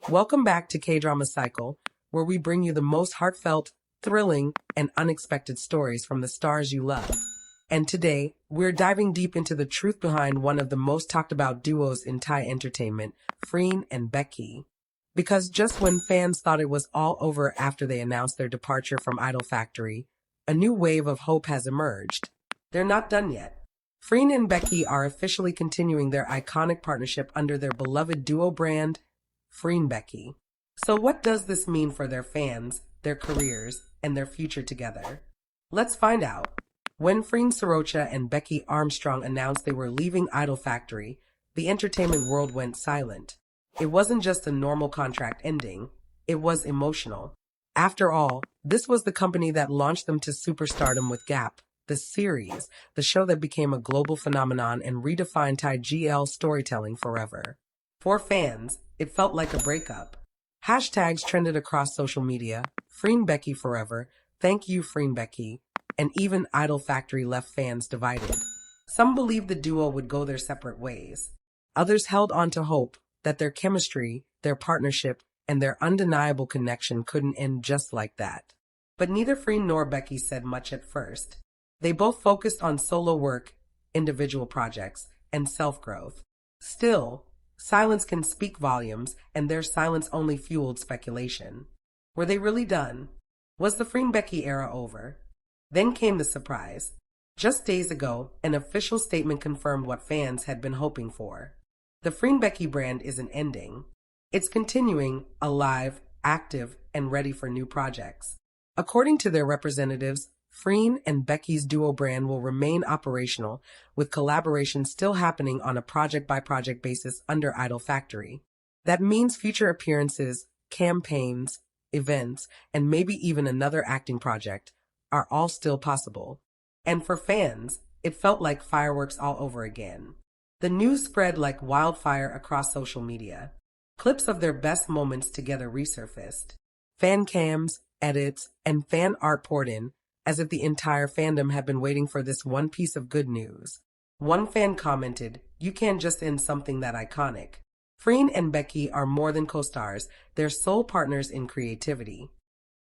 Welcome back to K-Drama Cycle, where we bring you the most heartfelt, thrilling, and unexpected stories from the stars you love. And today, we're diving deep into the truth behind one of the most talked about duos in Thai entertainment, Freen and Becky. Because just when fans thought it was all over after they announced their departure from Idol Factory, a new wave of hope has emerged. They're not done yet. Freen and Becky are officially continuing their iconic partnership under their beloved duo brand, Freen Becky. So what does this mean for their fans, their careers, and their future together? Let's find out. When Freen Sorocha and Becky Armstrong announced they were leaving Idol Factory, the entertainment world went silent. It wasn't just a normal contract ending, it was emotional. After all, this was the company that launched them to superstardom with Gap, the series, the show that became a global phenomenon and redefined Thai GL storytelling forever. For fans, it felt like a breakup. Hashtags trended across social media, Freen Becky forever, thank you Freen Becky, and even Idol Factory left fans divided. Some believed the duo would go their separate ways. Others held on to hope that their chemistry, their partnership, and their undeniable connection couldn't end just like that. But neither Freen nor Becky said much at first. They both focused on solo work, individual projects, and self-growth. Still, silence can speak volumes, and their silence only fueled speculation. Were they really done? Was the Freen Becky era over? Then came the surprise. Just days ago, an official statement confirmed what fans had been hoping for. The Freen Becky brand isn't ending. It's continuing, alive, active, and ready for new projects. According to their representatives, Freen and Becky's duo brand will remain operational, with collaborations still happening on a project-by-project basis under Idol Factory. That means future appearances, campaigns, events, and maybe even another acting project are all still possible. And for fans, it felt like fireworks all over again. The news spread like wildfire across social media. Clips of their best moments together resurfaced. Fan cams, edits, and fan art poured in, as if the entire fandom had been waiting for this one piece of good news. One fan commented, "You can't just end something that iconic." Freen and Becky are more than co-stars, they're soul partners in creativity.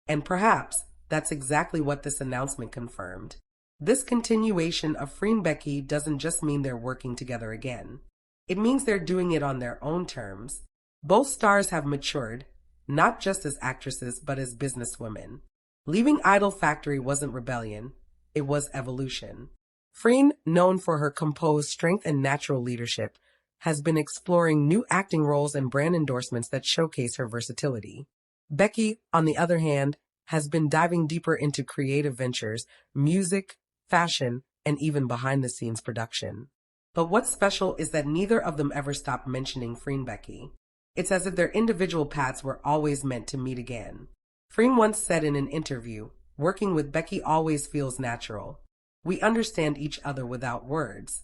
And perhaps that's exactly what this announcement confirmed. This continuation of Freen Becky doesn't just mean they're working together again. It means they're doing it on their own terms. Both stars have matured, not just as actresses but as businesswomen. Leaving Idol Factory wasn't rebellion, it was evolution. Freen, known for her composed strength and natural leadership, has been exploring new acting roles and brand endorsements that showcase her versatility. Becky, on the other hand, has been diving deeper into creative ventures, music, fashion, and even behind-the-scenes production. But what's special is that neither of them ever stopped mentioning Freen Becky. It's as if their individual paths were always meant to meet again. Freen once said in an interview, "Working with Becky always feels natural. We understand each other without words."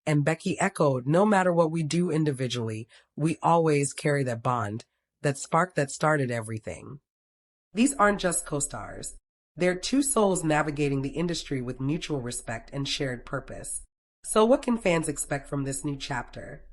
And Becky echoed, "No matter what we do individually, we always carry that bond, that spark that started everything." These aren't just co-stars. They're two souls navigating the industry with mutual respect and shared purpose. So what can fans expect from this new chapter?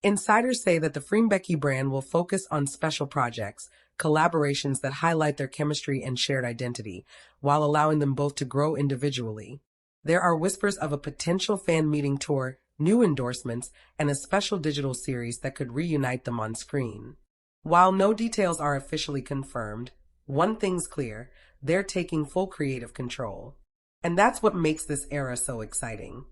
Insiders say that the Freen Becky brand will focus on special projects, collaborations that highlight their chemistry and shared identity, while allowing them both to grow individually. There are whispers of a potential fan meeting tour, new endorsements, and a special digital series that could reunite them on screen. While no details are officially confirmed, one thing's clear, they're taking full creative control. And that's what makes this era so exciting.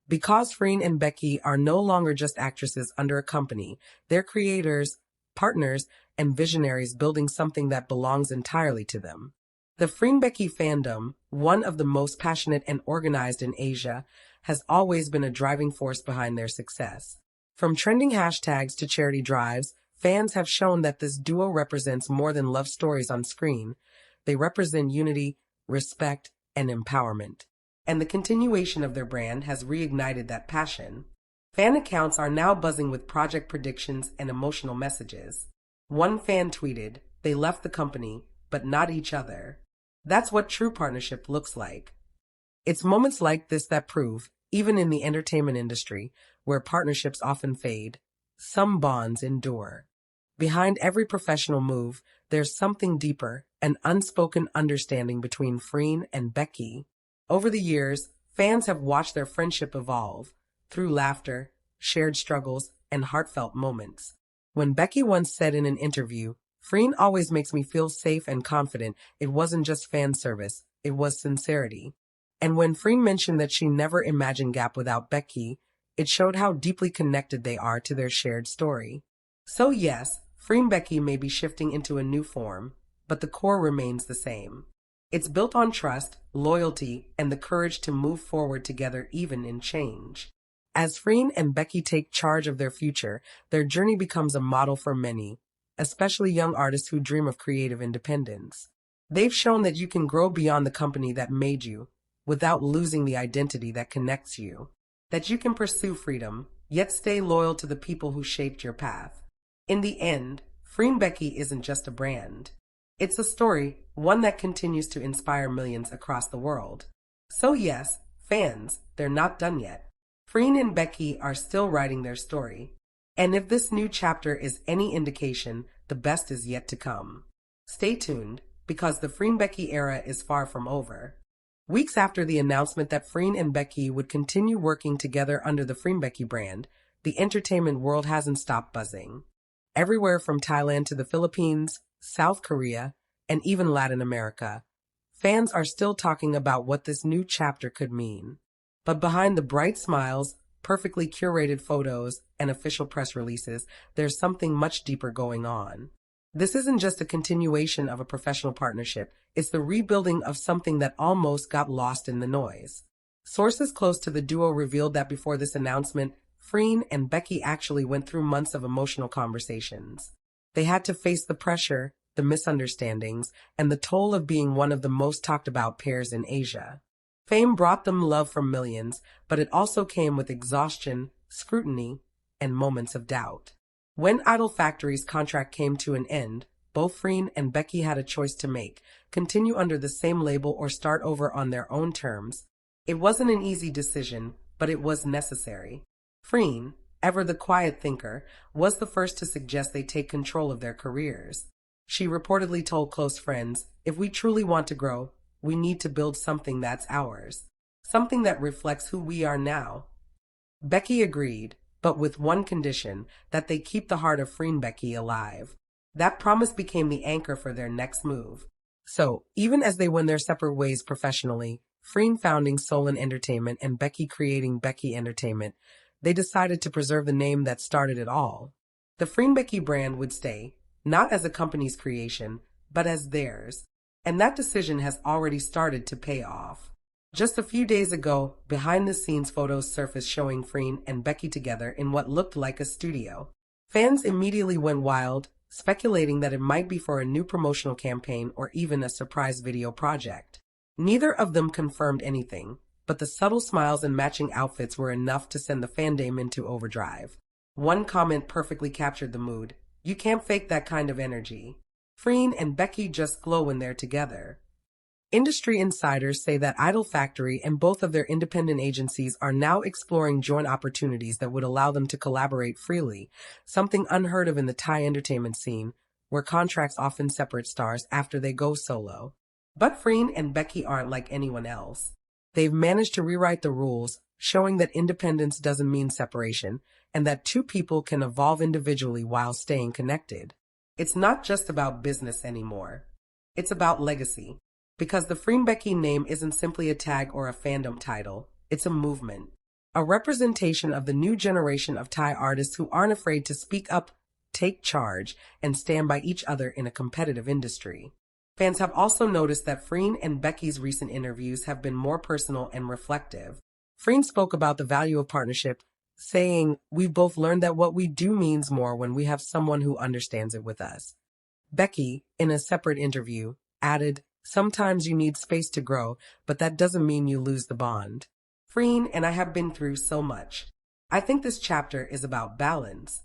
Because Freen and Becky are no longer just actresses under a company, they're creators, partners, and visionaries building something that belongs entirely to them. The Freen Becky fandom, one of the most passionate and organized in Asia, has always been a driving force behind their success. From trending hashtags to charity drives, fans have shown that this duo represents more than love stories on screen. They represent unity, respect, and empowerment. And the continuation of their brand has reignited that passion. Fan accounts are now buzzing with project predictions and emotional messages. One fan tweeted, "They left the company, but not each other." That's what true partnership looks like. It's moments like this that prove, even in the entertainment industry, where partnerships often fade, some bonds endure. Behind every professional move, there's something deeper, an unspoken understanding between Freen and Becky. Over the years, fans have watched their friendship evolve through laughter, shared struggles, and heartfelt moments. When Becky once said in an interview, "Freen always makes me feel safe and confident," it wasn't just fan service, it was sincerity. And when Freen mentioned that she never imagined Gap without Becky, it showed how deeply connected they are to their shared story. So yes, Freen Becky may be shifting into a new form, but the core remains the same. It's built on trust, loyalty, and the courage to move forward together even in change. As Freen and Becky take charge of their future, their journey becomes a model for many, especially young artists who dream of creative independence. They've shown that you can grow beyond the company that made you, without losing the identity that connects you. That you can pursue freedom, yet stay loyal to the people who shaped your path. In the end, Freen Becky isn't just a brand. It's a story, one that continues to inspire millions across the world. So yes, fans, they're not done yet. Freen and Becky are still writing their story. And if this new chapter is any indication, the best is yet to come. Stay tuned, because the Freen Becky era is far from over. Weeks after the announcement that Freen and Becky would continue working together under the FreenBecky brand, the entertainment world hasn't stopped buzzing. Everywhere from Thailand to the Philippines, South Korea, and even Latin America, fans are still talking about what this new chapter could mean. But behind the bright smiles, perfectly curated photos, and official press releases, there's something much deeper going on. This isn't just a continuation of a professional partnership, it's the rebuilding of something that almost got lost in the noise. Sources close to the duo revealed that before this announcement, Freen and Becky actually went through months of emotional conversations. They had to face the pressure, the misunderstandings, and the toll of being one of the most talked about pairs in Asia. Fame brought them love from millions, but it also came with exhaustion, scrutiny, and moments of doubt. When IDOLFACTORY's contract came to an end, both Freen and Becky had a choice to make: continue under the same label or start over on their own terms. It wasn't an easy decision, but it was necessary. Freen, ever the quiet thinker, was the first to suggest they take control of their careers. She reportedly told close friends, "If we truly want to grow, we need to build something that's ours. Something that reflects who we are now." Becky agreed, but with one condition: that they keep the heart of Freen Becky alive. That promise became the anchor for their next move. So, even as they went their separate ways professionally, Freen founding Solon Entertainment and Becky creating Becky Entertainment, they decided to preserve the name that started it all. The FreenBecky brand would stay, not as a company's creation, but as theirs. And that decision has already started to pay off. Just a few days ago, behind-the-scenes photos surfaced showing Freen and Becky together in what looked like a studio. Fans immediately went wild, speculating that it might be for a new promotional campaign or even a surprise video project. Neither of them confirmed anything, but the subtle smiles and matching outfits were enough to send the fandom into overdrive. One comment perfectly captured the mood: "You can't fake that kind of energy. Freen and Becky just glow when they're together." Industry insiders say that IDOLFACTORY and both of their independent agencies are now exploring joint opportunities that would allow them to collaborate freely, something unheard of in the Thai entertainment scene, where contracts often separate stars after they go solo. But Freen and Becky aren't like anyone else. They've managed to rewrite the rules, showing that independence doesn't mean separation, and that two people can evolve individually while staying connected. It's not just about business anymore. It's about legacy. Because the FreenBecky name isn't simply a tag or a fandom title, it's a movement. A representation of the new generation of Thai artists who aren't afraid to speak up, take charge, and stand by each other in a competitive industry. Fans have also noticed that Freen and Becky's recent interviews have been more personal and reflective. Freen spoke about the value of partnership, saying, "We've both learned that what we do means more when we have someone who understands it with us." Becky, in a separate interview, added, "Sometimes you need space to grow, but that doesn't mean you lose the bond. Freen and I have been through so much. I think this chapter is about balance."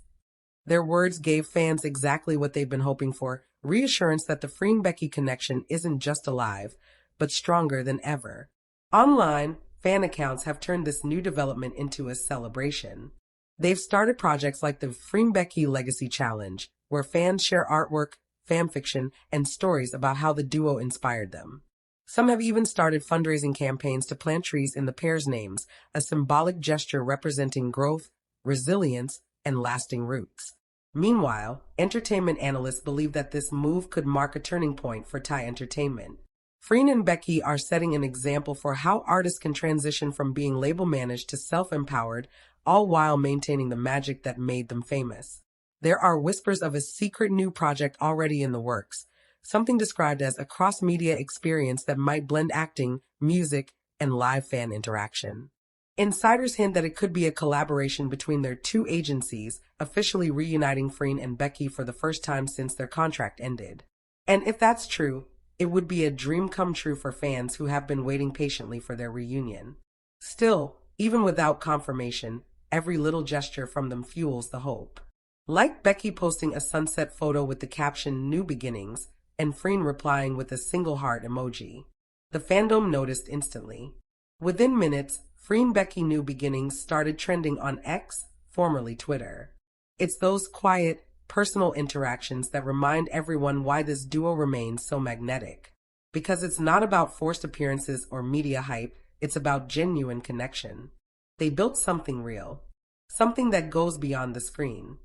Their words gave fans exactly what they've been hoping for: reassurance that the Freen-Becky connection isn't just alive, but stronger than ever. Online, fan accounts have turned this new development into a celebration. They've started projects like the FreenBecky Legacy Challenge, where fans share artwork, fanfiction, and stories about how the duo inspired them. Some have even started fundraising campaigns to plant trees in the pair's names, a symbolic gesture representing growth, resilience, and lasting roots. Meanwhile, entertainment analysts believe that this move could mark a turning point for Thai entertainment. Freen and Becky are setting an example for how artists can transition from being label-managed to self-empowered, all while maintaining the magic that made them famous. There are whispers of a secret new project already in the works, something described as a cross-media experience that might blend acting, music, and live fan interaction. Insiders hint that it could be a collaboration between their two agencies, officially reuniting Freen and Becky for the first time since their contract ended. And if that's true, it would be a dream come true for fans who have been waiting patiently for their reunion. Still, even without confirmation, every little gesture from them fuels the hope. Like Becky posting a sunset photo with the caption "New Beginnings," and Freen replying with a single heart emoji. The fandom noticed instantly. Within minutes, Freen Becky New Beginnings started trending on X, formerly Twitter. It's those quiet, personal interactions that remind everyone why this duo remains so magnetic. Because it's not about forced appearances or media hype, it's about genuine connection. They built something real, something that goes beyond the screen.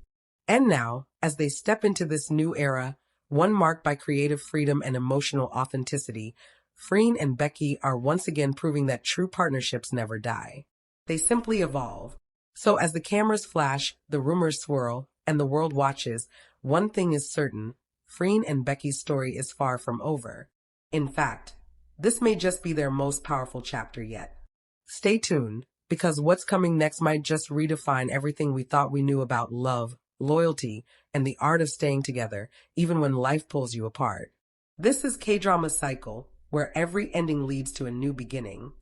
And now, as they step into this new era, one marked by creative freedom and emotional authenticity, Freen and Becky are once again proving that true partnerships never die. They simply evolve. So as the cameras flash, the rumors swirl, and the world watches, one thing is certain: Freen and Becky's story is far from over. In fact, this may just be their most powerful chapter yet. Stay tuned, because what's coming next might just redefine everything we thought we knew about love, loyalty, and the art of staying together, even when life pulls you apart. This is K-Drama Cycle, where every ending leads to a new beginning.